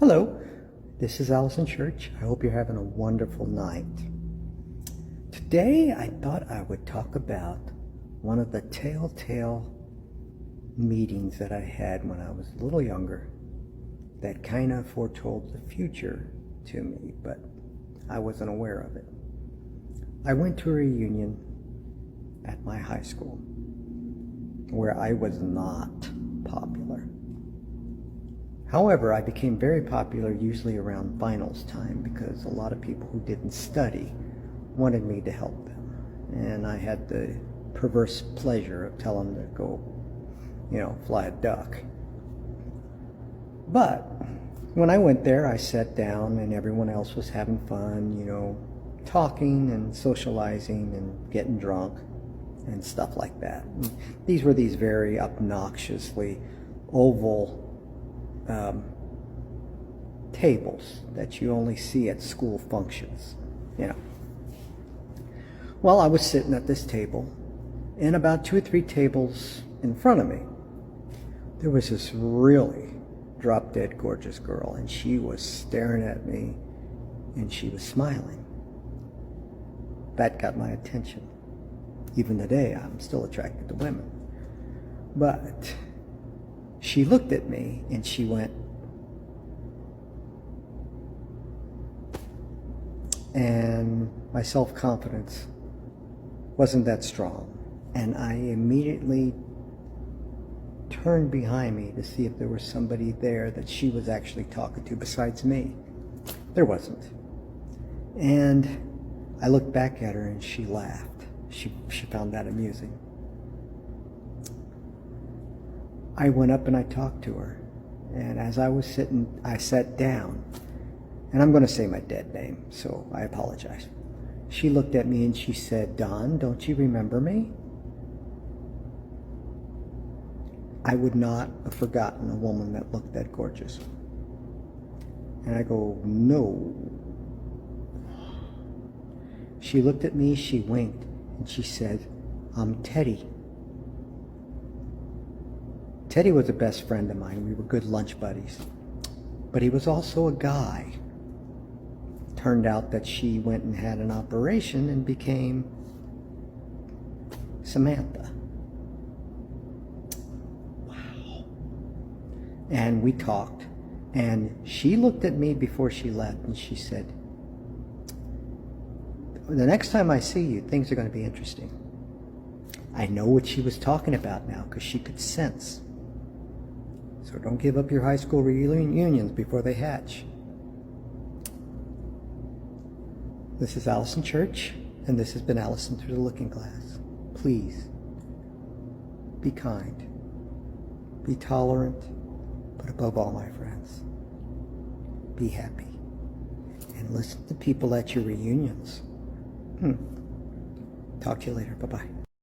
Hello, this is Allison Church. I hope you're having a wonderful night. Today I thought I would talk about one of the telltale meetings that I had when I was a little younger that kind of foretold the future to me, but I wasn't aware of it. I went to a reunion at my high school where I was not popular. However, I became very popular usually around finals time because a lot of people who didn't study wanted me to help them. And I had the perverse pleasure of telling them to go, fly a duck. But when I went there, I sat down and everyone else was having fun, talking and socializing and getting drunk and stuff like that. And these were these very obnoxiously oval tables that you only see at school functions, Well, I was sitting at this table, and about 2 or 3 tables in front of me, there was this really drop-dead gorgeous girl, and she was staring at me, and she was smiling. That got my attention. Even today, I'm still attracted to women. But she looked at me and she went, and my self-confidence wasn't that strong. And I immediately turned behind me to see if there was somebody there that she was actually talking to besides me. There wasn't. And I looked back at her and she laughed. She found that amusing. I went up and I talked to her, and as I was sitting, I sat down, and I'm going to say my dead name, so I apologize. She looked at me and she said, "Don, don't you remember me?" I would not have forgotten a woman that looked that gorgeous. And I go, "No." She looked at me, she winked, and she said, "I'm Teddy." Teddy was a best friend of mine. We were good lunch buddies. But he was also a guy. Turned out that she went and had an operation and became Samantha. Wow. And we talked. And she looked at me before she left and she said, "The next time I see you, things are going to be interesting." I know what she was talking about now because she could sense. So don't give up your high school reunions before they hatch. This is Allison Church, and this has been Allison Through the Looking Glass. Please, be kind, be tolerant, but above all, my friends, be happy. And listen to people at your reunions. Talk to you later. Bye-bye.